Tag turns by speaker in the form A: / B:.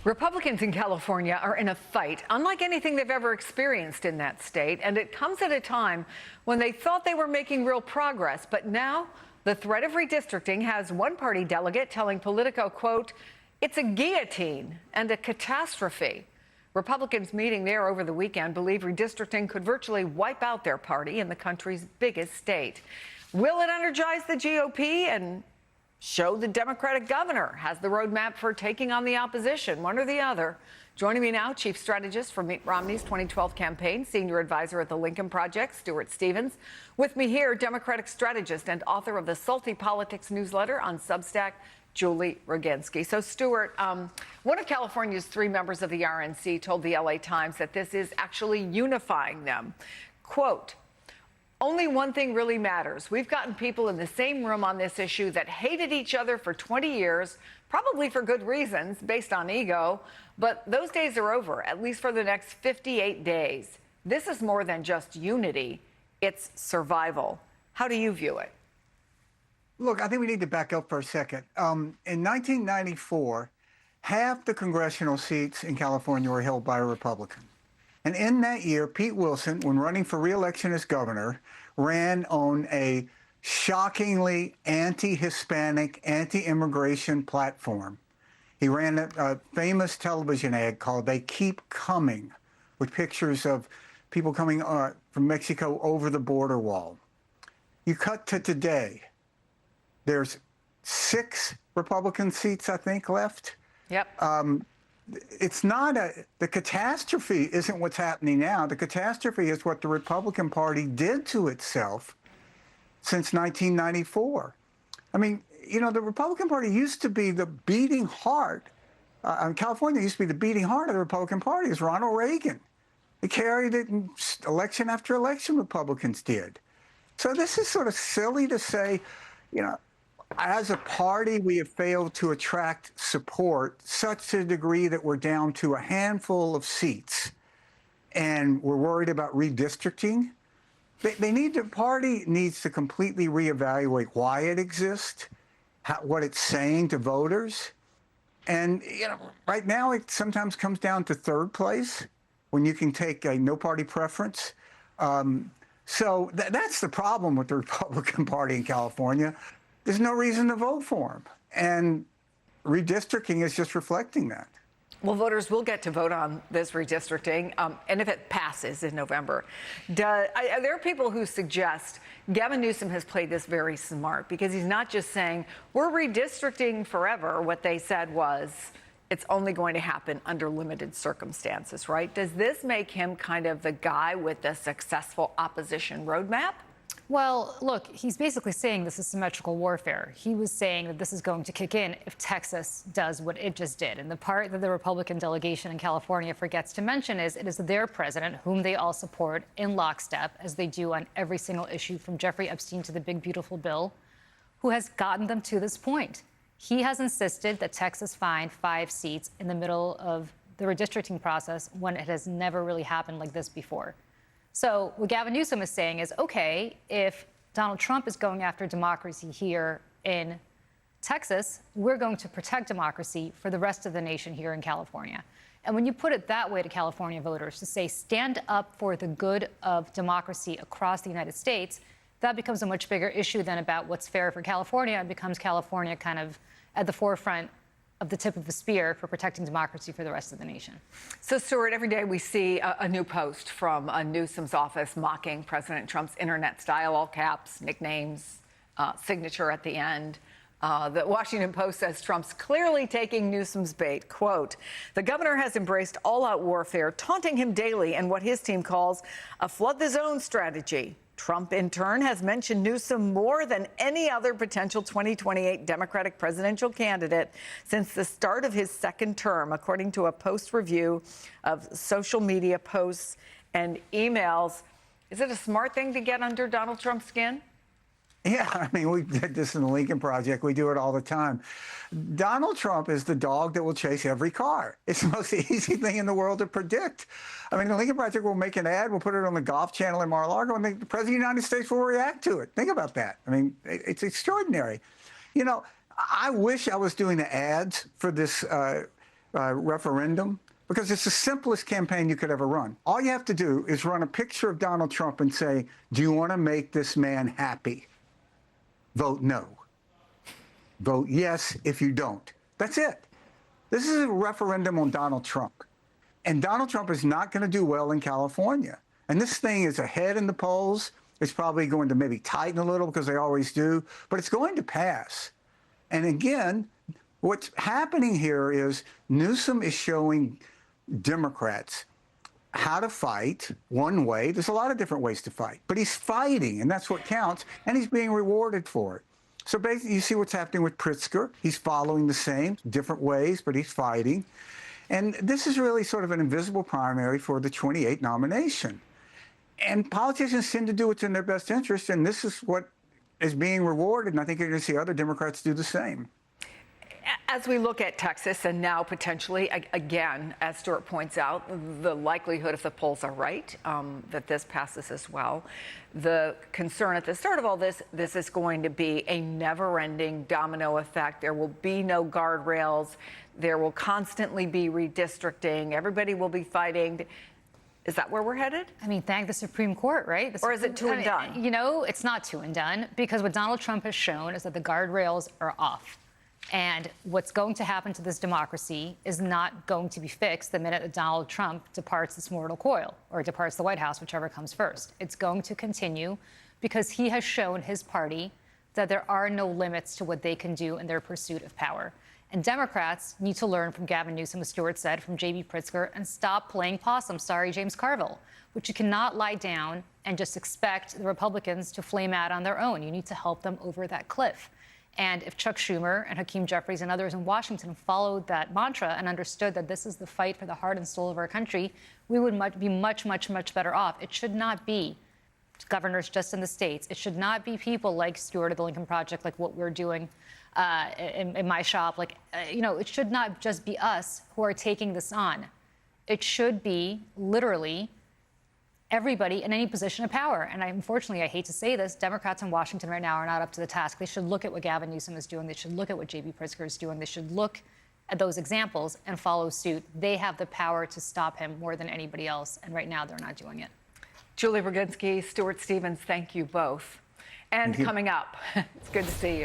A: Republicans in California are in a fight unlike anything they've ever experienced in that state, and it comes at a time when they thought they were making real progress. But now the threat of redistricting has one party delegate telling Politico, quote, "It's a guillotine and a catastrophe." Republicans meeting there over the weekend believe redistricting could virtually wipe out their party in the country's biggest state. Will it energize the GOP and show the Democratic governor has the roadmap for taking on the opposition, one or the other? Joining me now, chief strategist for Mitt Romney's 2012 campaign, senior advisor at the Lincoln Project, Stuart Stevens. With me here, Democratic strategist and author of the Salty Politics newsletter on Substack, Julie Roginski. So, Stuart, one of California's three members of the RNC told the LA Times that this is actually unifying them. Quote, "Only one thing really matters. We've gotten people in the same room on this issue that hated each other for 20 years, probably for good reasons, based on ego. But those days are over, at least for the next 58 days. This is more than just unity. It's survival." How do you view it?
B: Look, I think we need to back up for a second. In 1994, half the congressional seats in California were held by a Republican. And in that year, Pete Wilson, when running for re-election as governor, ran on a shockingly anti-Hispanic, anti-immigration platform. He ran a famous television ad called "They Keep Coming," with pictures of people coming from Mexico over the border wall. You cut to today. There's 6 Republican seats, I think, left.
A: Yep.
B: It's not the catastrophe isn't what's happening now. The catastrophe is what the Republican Party did to itself since 1994. I mean, you know, the Republican Party used to be the beating heart. California used to be the beating heart of the Republican Party. It was Ronald Reagan. He carried it in election after election, Republicans did. So this is sort of silly to say, you know, as a party, we have failed to attract support such to a degree that we're down to a handful of seats, and we're worried about redistricting. The party needs to completely reevaluate why it exists, what it's saying to voters. And, you know, right now it sometimes comes down to third place when you can take a no-party preference. So that's the problem with the Republican Party in California. There's no reason to vote for him. And redistricting is just reflecting that.
A: Well, voters will get to vote on this redistricting, and if it passes in November. There are people who suggest Gavin Newsom has played this very smart, because he's not just saying, we're redistricting forever. What they said was, it's only going to happen under limited circumstances, right? Does this make him kind of the guy with the successful opposition roadmap?
C: Well, look, he's basically saying this is symmetrical warfare. He was saying that this is going to kick in if Texas does what it just did. And the part that the Republican delegation in California forgets to mention is it is their president, whom they all support in lockstep, as they do on every single issue from Jeffrey Epstein to the big, beautiful bill, who has gotten them to this point. He has insisted that Texas find 5 seats in the middle of the redistricting process when it has never really happened like this before. So what Gavin Newsom is saying is, okay, if Donald Trump is going after democracy here in Texas, we're going to protect democracy for the rest of the nation here in California. And when you put it that way to California voters, to say stand up for the good of democracy across the United States, that becomes a much bigger issue than about what's fair for California. It becomes California kind of at the forefront of the tip of the spear for protecting democracy for the rest of the nation.
A: So, Stuart, every day we see a new post from Newsom's office mocking President Trump's internet style, all caps, nicknames, signature at the end. The Washington Post says Trump's clearly taking Newsom's bait. Quote, "The governor has embraced all-out warfare, taunting him daily in what his team calls a flood-the-zone strategy. Trump, in turn, has mentioned Newsom more than any other potential 2028 Democratic presidential candidate since the start of his second term, according to a Post review of social media posts and emails." Is it a smart thing to get under Donald Trump's skin?
B: Yeah, I mean, we did this in the Lincoln Project. We do it all the time. Donald Trump is the dog that will chase every car. It's the most easy thing in the world to predict. I mean, the Lincoln Project will make an ad, we'll put it on the Golf Channel in Mar-a-Lago, and the President of the United States will react to it. Think about that. I mean, it's extraordinary. You know, I wish I was doing the ads for this referendum because it's the simplest campaign you could ever run. All you have to do is run a picture of Donald Trump and say, do you want to make this man happy? Vote no. Vote yes if you don't. That's it. This is a referendum on Donald Trump. And Donald Trump is not going to do well in California. And this thing is ahead in the polls. It's probably going to maybe tighten a little because they always do, but it's going to pass. And again, what's happening here is Newsom is showing Democrats how to fight one way. There's a lot of different ways to fight, but he's fighting, and that's what counts, and he's being rewarded for it. So basically, you see what's happening with Pritzker. He's following the same, different ways, but he's fighting. And this is really sort of an invisible primary for the 28 nomination. And politicians tend to do what's in their best interest, and this is what is being rewarded, and I think you're going to see other Democrats do the same.
A: As we look at Texas and now potentially, again, as Stuart points out, the likelihood, if the polls are right, that this passes as well. The concern at the start of all this is going to be a never-ending domino effect. There will be no guardrails. There will constantly be redistricting. Everybody will be fighting. Is that where we're headed?
C: I mean, thank the Supreme Court, right?
A: Or is it two and done?
C: You know, it's not two and done, because what Donald Trump has shown is that the guardrails are off. And what's going to happen to this democracy is not going to be fixed the minute that Donald Trump departs this mortal coil or departs the White House, whichever comes first. It's going to continue because he has shown his party that there are no limits to what they can do in their pursuit of power. And Democrats need to learn from Gavin Newsom, as Stuart said, from J.B. Pritzker, and stop playing possum. Sorry, James Carville. But you cannot lie down and just expect the Republicans to flame out on their own. You need to help them over that cliff. And if Chuck Schumer and Hakeem Jeffries and others in Washington followed that mantra and understood that this is the fight for the heart and soul of our country, we would be much, much, much better off. It should not be governors just in the states. It should not be people like Stuart of the Lincoln Project, like what we're doing in my shop. It should not just be us who are taking this on. It should be literally everybody in any position of power. And unfortunately, I hate to say this, Democrats in Washington right now are not up to the task. They should look at what Gavin Newsom is doing. They should look at what J.B. Pritzker is doing. They should look at those examples and follow suit. They have the power to stop him more than anybody else. And right now, they're not doing it.
A: Julie Braginski, Stuart Stevens, thank you both. And coming up, it's good to see you.